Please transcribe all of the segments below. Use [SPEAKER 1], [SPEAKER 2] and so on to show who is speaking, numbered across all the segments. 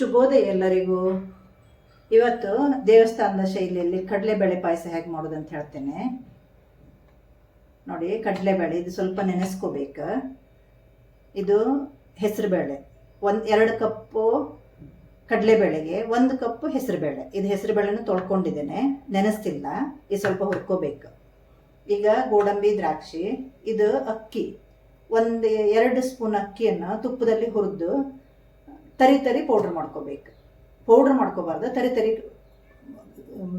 [SPEAKER 1] ಶುಭೋದಯ ಎಲ್ಲರಿಗೂ. ಇವತ್ತು ದೇವಸ್ಥಾನದ ಶೈಲಿಯಲ್ಲಿ ಕಡಲೆಬೇಳೆ ಪಾಯಸ ಹೇಗೆ ಮಾಡೋದು ಅಂತ ಹೇಳ್ತೇನೆ ನೋಡಿ. ಕಡಲೆಬೇಳೆ ಇದು ಸ್ವಲ್ಪ ನೆನೆಸ್ಕೋಬೇಕು. ಇದು ಹೆಸರುಬೇಳೆ, 2 ಕಪ್ಪು ಕಡಲೆಬೇಳೆಗೆ 1 ಕಪ್ಪು ಹೆಸರುಬೇಳೆ. ಇದು ಹೆಸರುಬೇಳೆನೂ ತೊಳ್ಕೊಂಡಿದ್ದೇನೆ, ನೆನೆಸ್ತಿಲ್ಲ. ಇದು ಸ್ವಲ್ಪ ಹುರ್ಕೋಬೇಕು. ಈಗ ಗೋಡಂಬಿ, ದ್ರಾಕ್ಷಿ, ಇದು ಅಕ್ಕಿ, 2 ಸ್ಪೂನ್ ಅಕ್ಕಿಯನ್ನು ತುಪ್ಪದಲ್ಲಿ ಹುರಿದು ತರಿ ಪೌಡ್ರ್ ಮಾಡ್ಕೋಬೇಕು. ಪೌಡ್ರ್ ಮಾಡ್ಕೋಬಾರ್ದು, ತರಿ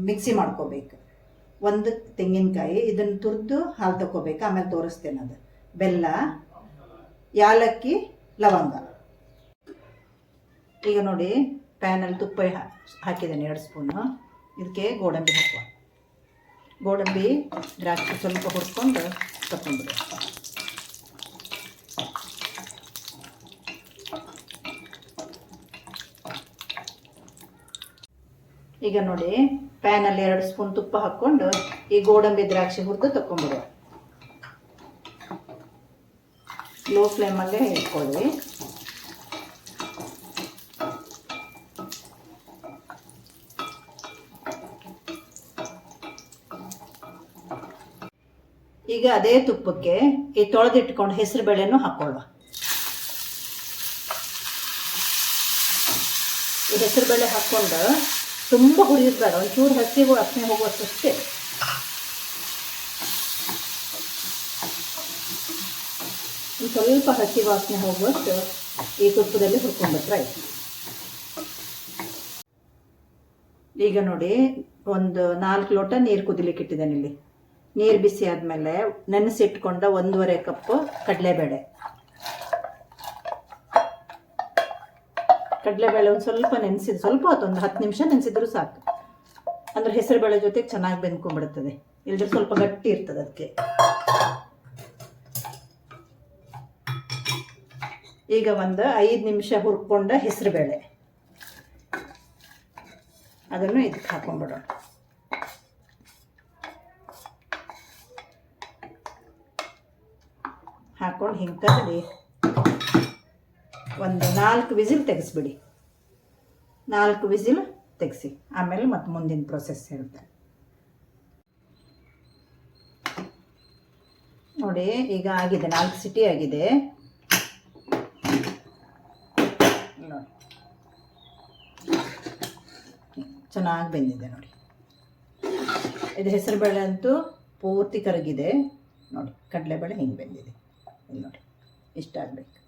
[SPEAKER 1] ಮಿಕ್ಸಿ ಮಾಡ್ಕೋಬೇಕು. 1 ತೆಂಗಿನಕಾಯಿ, ಇದನ್ನು ತುರಿದು ಹಾಲು ತಗೋಬೇಕು. ಆಮೇಲೆ ತೋರಿಸ್ತೇನೆ ಅದು. ಬೆಲ್ಲ, ಯಾಲಕ್ಕಿ, ಲವಂಗ. ಈಗ ನೋಡಿ, ಪ್ಯಾನಲ್ಲಿ ತುಪ್ಪ ಹಾಕಿದ್ದೇನೆ 2 ಸ್ಪೂನು. ಇದಕ್ಕೆ ಗೋಡಂಬಿ ಹಾಕುವ. ಗೋಡಂಬಿ, ದ್ರಾಕ್ಷಿ ಸ್ವಲ್ಪ ಹುರ್ಕೊಂಡು ತಗೊಂಡ್ಬಿಡು. ಈಗ ನೋಡಿ, ಪ್ಯಾನಲ್ಲಿ 2 ಸ್ಪೂನ್ ತುಪ್ಪ ಹಾಕ್ಕೊಂಡು ಈ ಗೋಡಂಬಿ, ದ್ರಾಕ್ಷಿ ಹುರಿದು ತಗೊಂಡ್ಬಿಡುವ. ಲೋ ಫ್ಲೇಮಲ್ಲೇ ಇಟ್ಕೊಳ್ಳಿ. ಈಗ ಅದೇ ತುಪ್ಪಕ್ಕೆ ಈ ತೊಳೆದಿಟ್ಕೊಂಡು ಹೆಸರು ಬೇಳೆನೂ ಹಾಕೊಳ್ಳುವ. ಈ ಹೆಸರು ಬೇಳೆ ಹಾಕ್ಕೊಂಡು ತುಂಬ ಹುರಿಯೋದು, ಒಂಚೂರು ಹಸಿಗೂ ವಾಸನೆ ಹೋಗುವಷ್ಟೇ. ಸ್ವಲ್ಪ ಹಸಿ ವಾಸನೆ ಹೋಗುವಷ್ಟು ಈ ತುಪ್ಪದಲ್ಲಿ ಹುರ್ಕೊಂಡ್ಬಿಟ್ರೆ ಆಯ್ತು. ಈಗ ನೋಡಿ, ಒಂದು 4 ಲೋಟ ನೀರು ಕುದಿಲಿಕ್ಕೆ ಇಟ್ಟಿದ್ದೇನೆ. ಇಲ್ಲಿ ನೀರು ಬಿಸಿ ಆದಮೇಲೆ ನೆನೆಸಿಟ್ಕೊಂಡ 1.5 ಕಪ್ಪು ಕಡಲೆಬೇಳೆ. ಕಡಲೆಬೇಳೆ ಒಂದು ಸ್ವಲ್ಪ ನೆನೆಸಿದ್ದು, ಸ್ವಲ್ಪ ಹೊತ್ತು, ಒಂದು 10 ನಿಮಿಷ ನೆನೆಸಿದ್ರು ಸಾಕು. ಅಂದರೆ ಹೆಸರುಬೇಳೆ ಜೊತೆಗೆ ಚೆನ್ನಾಗಿ ಬೆಂದ್ಕೊಂಡ್ಬಿಡ್ತದೆ. ಇಲ್ಲದ್ರೆ ಸ್ವಲ್ಪ ಗಟ್ಟಿ ಇರ್ತದೆ ಅದಕ್ಕೆ. ಈಗ ಒಂದು 5 ನಿಮಿಷ ಹುರ್ಕೊಂಡ ಹೆಸರುಬೇಳೆ ಅದನ್ನು ಇದಕ್ಕೆ ಹಾಕೊಂಡ್ಬಿಡೋಣ. ಹಾಕೊಂಡು ಹಿಂಗೆ ಕರಡಿ ಒಂದು 4 ವಿಸಿಲ್ ತೆಗೆಸ್ಬಿಡಿ. 4 ವಿಸಿಲ್ ತೆಗೆಸಿ, ಆಮೇಲೆ ಮತ್ತೆ ಮುಂದಿನ ಪ್ರೊಸೆಸ್ ಇರುತ್ತೆ ನೋಡಿ. ಈಗ ಆಗಿದೆ, 4 ಸಿಟಿ ಆಗಿದೆ ನೋಡಿ. ಚೆನ್ನಾಗಿ ಬೆಂದಿದೆ ನೋಡಿ. ಇದು ಹೆಸರುಬೇಳೆ ಅಂತೂ ಪೂರ್ತಿ ಕರಗಿದೆ ನೋಡಿ. ಕಡಲೆಬೇಳೆ ಹಿಂಗೆ ಬೆಂದಿದೆ ಇಲ್ಲಿ ನೋಡಿ. ಇಷ್ಟ ಆಗಬೇಕು.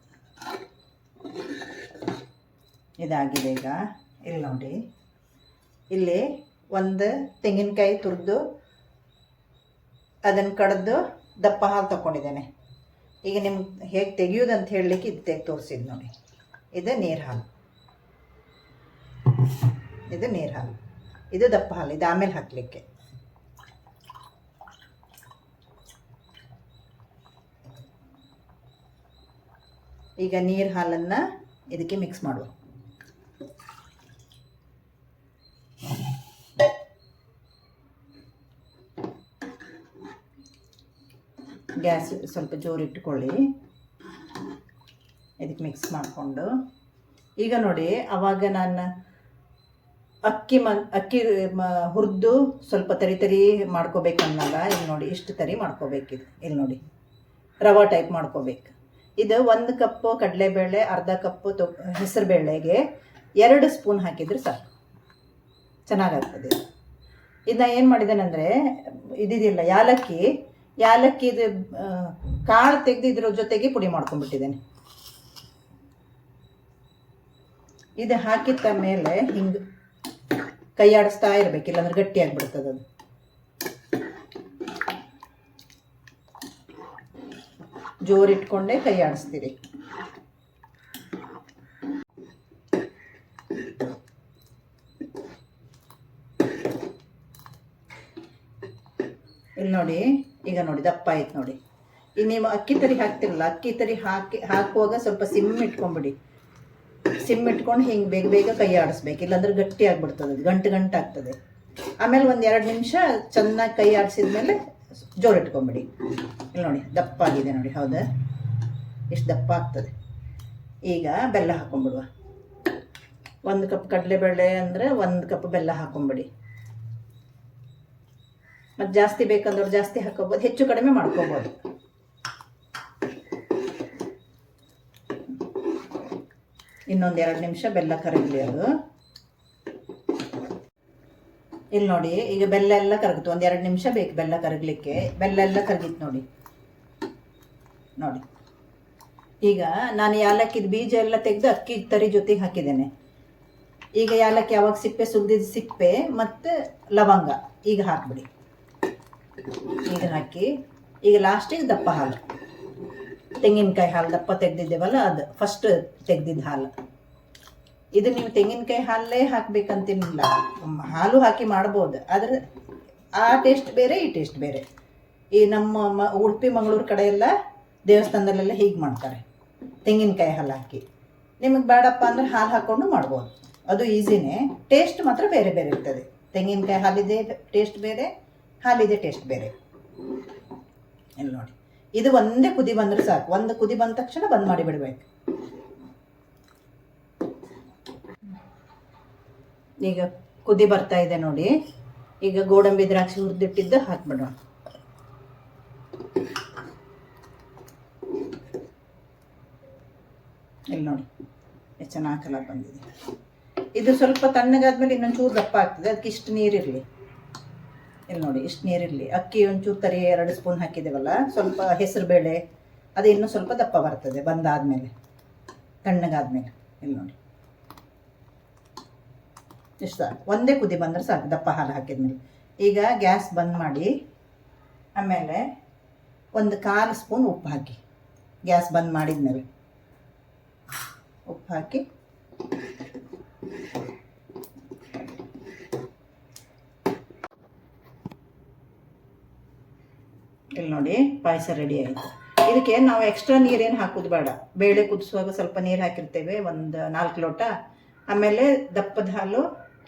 [SPEAKER 1] ಇದಾಗಿದೆ. ಈಗ ಇಲ್ಲಿ ನೋಡಿ, ಇಲ್ಲಿ 1 ತೆಂಗಿನಕಾಯಿ ತುರಿದು ಅದನ್ನು ಕಡ್ದು ದಪ್ಪ ಹಾಲು ತಗೊಂಡಿದ್ದೇನೆ. ಈಗ ನಿಮ್ಗೆ ಹೇಗೆ ತೆಗಿಯೋದಂತ ಹೇಳಲಿಕ್ಕೆ ಇದು ತೆಗೆದು ತೋರಿಸಿದ್ದು ನೋಡಿ. ಇದು ನೀರು ಹಾಲು, ಇದು ನೀರು ಹಾಲು, ಇದು ದಪ್ಪ ಹಾಲು. ಇದು ಆಮೇಲೆ ಹಾಕಲಿಕ್ಕೆ. ಈಗ ನೀರು ಹಾಲನ್ನು ಇದಕ್ಕೆ ಮಿಕ್ಸ್ ಮಾಡುವ. ಗ್ಯಾಸ್ ಸ್ವಲ್ಪ ಜೋರಿಟ್ಟುಕೊಳ್ಳಿ. ಇದಕ್ಕೆ ಮಿಕ್ಸ್ ಮಾಡಿಕೊಂಡು ಈಗ ನೋಡಿ, ಆವಾಗ ನಾನು ಅಕ್ಕಿ ಹುರಿದು ಸ್ವಲ್ಪ ತರಿ ಮಾಡ್ಕೋಬೇಕನ್ನಲ್ಲ. ಇಲ್ಲಿ ನೋಡಿ, ಇಷ್ಟು ತರಿ ಮಾಡ್ಕೋಬೇಕಿದು. ಇಲ್ಲಿ ನೋಡಿ, ರವಾ ಟೈಪ್ ಮಾಡ್ಕೋಬೇಕು. ಇದು 1 ಕಪ್ಪು ಕಡಲೆಬೇಳೆ, 1/2 ಕಪ್ಪು ಹೆಸರುಬೇಳೆಗೆ 2 ಸ್ಪೂನ್ ಹಾಕಿದರೆ ಸಾಕು, ಚೆನ್ನಾಗಾಗ್ತದೆ. ಇದನ್ನ ಏನು ಮಾಡಿದ್ದೇನೆಂದರೆ, ಇದಿದೆಯಲ್ಲ ಯಾಲಕ್ಕಿದು ಕಾಳು ತೆಗೆದು ಇದ್ರ ಜೊತೆಗೆ ಪುಡಿ ಮಾಡ್ಕೊಂಡ್ಬಿಟ್ಟಿದ್ದೇನೆ. ಇದು ಹಾಕಿದ ಮೇಲೆ ಹಿಂಗೆ ಕೈ ಆಡಿಸ್ತಾ ಇರಬೇಕು, ಇಲ್ಲಾಂದ್ರೆ ಗಟ್ಟಿಯಾಗಿಬಿಡ್ತದೆ ಅದು. ಜೋರಿಟ್ಕೊಂಡೇ ಕೈ ಆಡಿಸ್ತೀರಿ. ಇಲ್ಲಿ ನೋಡಿ, ಈಗ ನೋಡಿ ದಪ್ಪ ಆಯ್ತು ನೋಡಿ. ಈಗ ನೀವು ಅಕ್ಕಿ ತರಿ ಹಾಕ್ತಿರಲ್ಲ, ಅಕ್ಕಿ ತರಿ ಹಾಕುವಾಗ ಸ್ವಲ್ಪ ಸಿಮ್ ಇಟ್ಕೊಂಡ್ಬಿಡಿ. ಸಿಮ್ ಇಟ್ಕೊಂಡು ಹಿಂಗೆ ಬೇಗ ಕೈ ಆಡಿಸ್ಬೇಕು, ಇಲ್ಲಾಂದ್ರೆ ಗಟ್ಟಿ ಆಗಿಬಿಡ್ತದೆ, ಗಂಟು ಆಗ್ತದೆ. ಆಮೇಲೆ ಒಂದು 2 ನಿಮಿಷ ಚೆನ್ನಾಗಿ ಕೈ ಆಡಿಸಿದ್ಮೇಲೆ ಜೋರಿಟ್ಕೊಂಬಿಡಿ. ಇಲ್ಲಿ ನೋಡಿ ದಪ್ಪ ಆಗಿದೆ ನೋಡಿ. ಹೌದಾ, ಇಷ್ಟು ದಪ್ಪ ಆಗ್ತದೆ. ಈಗ ಬೆಲ್ಲ ಹಾಕೊಂಡ್ಬಿಡುವ. 1 ಕಪ್ ಕಡಲೆಬೇಳೆ ಅಂದರೆ 1 ಕಪ್ ಬೆಲ್ಲ ಹಾಕೊಂಬಿಡಿ. ಮತ್ತು ಜಾಸ್ತಿ ಬೇಕಂದ್ರೆ ಜಾಸ್ತಿ ಹಾಕೋಬೋದು, ಹೆಚ್ಚು ಕಡಿಮೆ ಮಾಡ್ಕೋಬೋದು. ಇನ್ನೊಂದು 2 ನಿಮಿಷ ಬೆಲ್ಲ ಕರಗಲಿ ಅದು. ಇಲ್ಲಿ ನೋಡಿ, ಈಗ ಬೆಲ್ಲ ಎಲ್ಲ ಕರಗಿತು. 1-2 ನಿಮಿಷ ಬೇಕು ಬೆಲ್ಲ ಕರಗಲಿಕ್ಕೆ. ಬೆಲ್ಲ ಎಲ್ಲ ಕರಗಿತ್ತು ನೋಡಿ. ಈಗ ನಾನು ಯಾಲಕ್ಕಿದ ಬೀಜ ಎಲ್ಲ ತೆಗೆದು ಅಕ್ಕಿ ತರಿ ಜೊತೆಗೆ ಹಾಕಿದ್ದೇನೆ. ಈಗ ಯಾಲಕ್ಕಿ ಯಾವಾಗ ಸಿಪ್ಪೆ ಸುಲಿದಿದ್ದು ಸಿಪ್ಪೆ ಮತ್ತು ಲವಂಗ ಈಗ ಹಾಕಿಬಿಡಿ. ಈಗ ಹಾಕಿ, ಈಗ ಲಾಸ್ಟಿಗೆ ದಪ್ಪ ಹಾಲು, ತೆಂಗಿನಕಾಯಿ ಹಾಲು ದಪ್ಪ ತೆಗೆದಿದ್ದೇವಲ್ಲ ಅದು ಫಸ್ಟ್ ತೆಗೆದಿದ್ದ ಹಾಲು. ಇದು ನೀವು ತೆಂಗಿನಕಾಯಿ ಹಾಲೇ ಹಾಕಬೇಕಂತೇನಿಲ್ಲ, ಹಾಲು ಹಾಕಿ ಮಾಡ್ಬೋದು. ಆದರೆ ಆ ಟೇಸ್ಟ್ ಬೇರೆ, ಈ ಟೇಸ್ಟ್ ಬೇರೆ. ಈ ನಮ್ಮ ಉಡುಪಿ ಮಂಗಳೂರು ಕಡೆ ಎಲ್ಲ ದೇವಸ್ಥಾನದಲ್ಲೆಲ್ಲ ಹೀಗೆ ಮಾಡ್ತಾರೆ, ತೆಂಗಿನಕಾಯಿ ಹಾಲು ಹಾಕಿ. ನಿಮಗೆ ಬೇಡಪ್ಪ ಅಂದ್ರೆ ಹಾಲು ಹಾಕ್ಕೊಂಡು ಮಾಡ್ಬೋದು, ಅದು ಈಸಿನೇ. ಟೇಸ್ಟ್ ಮಾತ್ರ ಬೇರೆ ಬೇರೆ ಇರ್ತದೆ. ತೆಂಗಿನಕಾಯಿ ಹಾಲಿದೆ ಟೇಸ್ಟ್ ಬೇರೆ, ಹಾಲಿದೆ ಟೇಸ್ಟ್ ಬೇರೆ. ಇಲ್ಲಿ ನೋಡಿ, ಇದು ಒಂದೇ ಕುದಿ ಬಂದರೆ ಸಾಕು. ಒಂದು ಕುದಿ ಬಂದ ತಕ್ಷಣ ಬಂದ್ ಮಾಡಿ ಬಿಡಬೇಕು. ಈಗ ಕುದಿ ಬರ್ತಾ ಇದೆ ನೋಡಿ. ಈಗ ಗೋಡಂಬಿ ದ್ರಾಕ್ಷಿ ಹುರಿದಿಟ್ಟಿದ್ದು ಹಾಕ್ಬಿಡೋಣ. ಇಲ್ಲಿ ನೋಡಿ ಎಷ್ಟು ಚೆನ್ನಾಗಿ ಕಲರ್ ಬಂದಿದೆ. ಇದು ಸ್ವಲ್ಪ ತಣ್ಣಗಾದ್ಮೇಲೆ ಇನ್ನೊಂದು ಚೂರು ದಪ್ಪ ಆಗ್ತದೆ, ಅದಕ್ಕೆ ಇಷ್ಟು ನೀರಿರಲಿ. ಇಲ್ಲಿ ನೋಡಿ, ಇಷ್ಟು ನೀರಿರಲಿ. ಅಕ್ಕಿ ಒಂಚೂರು ತರಿ 2 ಸ್ಪೂನ್ ಹಾಕಿದ್ದೇವಲ್ಲ, ಸ್ವಲ್ಪ ಹೆಸರು ಬೇಳೆ ಅದು ಇನ್ನೂ ಸ್ವಲ್ಪ ದಪ್ಪ ಬರ್ತದೆ ಬಂದಾದಮೇಲೆ, ತಣ್ಣಗಾದ್ಮೇಲೆ. ಇಲ್ಲಿ ನೋಡಿ ಇಷ್ಟು ಸಾಕು, ಒಂದೇ ಕುದಿ ಬಂದರೆ ಸಾಕು ದಪ್ಪ ಹಾಲು ಹಾಕಿದ್ಮೇಲೆ. ಈಗ ಗ್ಯಾಸ್ ಬಂದ್ ಮಾಡಿ, ಆಮೇಲೆ 1/4 ಸ್ಪೂನ್ ಉಪ್ಪು ಹಾಕಿ. ಗ್ಯಾಸ್ ಬಂದ್ ಮಾಡಿದ್ಮೇಲೆ ಉಪ್ಪು ಹಾಕಿ, ಇಲ್ಲಿ ನೋಡಿ ಪಾಯಸ ರೆಡಿ ಆಯಿತು. ಇದಕ್ಕೆ ನಾವು ಎಕ್ಸ್ಟ್ರಾ ನೀರೇನು ಹಾಕೋದು ಬೇಡ. ಬೇಳೆ ಕುದಿಸುವಾಗ ಸ್ವಲ್ಪ ನೀರು ಹಾಕಿರ್ತೇವೆ, ಒಂದು 4 ಲೋಟ. ಆಮೇಲೆ ದಪ್ಪದ ಹಾಲು,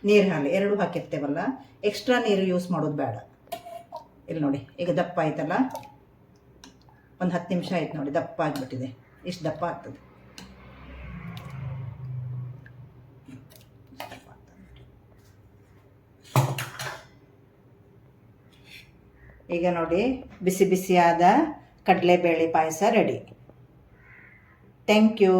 [SPEAKER 1] ನೀರು ಹಾಲು 2 ಹಾಕಿರ್ತೇವಲ್ಲ, ಎಕ್ಸ್ಟ್ರಾ ನೀರು ಯೂಸ್ ಮಾಡೋದು ಬೇಡ. ಇಲ್ಲಿ ನೋಡಿ ಈಗ ದಪ್ಪ ಆಯ್ತಲ್ಲ, ಒಂದು 10 ನಿಮಿಷ ಆಯ್ತು ನೋಡಿ, ದಪ್ಪ ಆಗಿಬಿಟ್ಟಿದೆ. ಇಷ್ಟು ದಪ್ಪ ಆಗ್ತದೆ. ಈಗ ನೋಡಿ, ಬಿಸಿ ಬಿಸಿಯಾದ ಕಡಲೆಬೇಳೆ ಪಾಯಸ ರೆಡಿ. Thank you.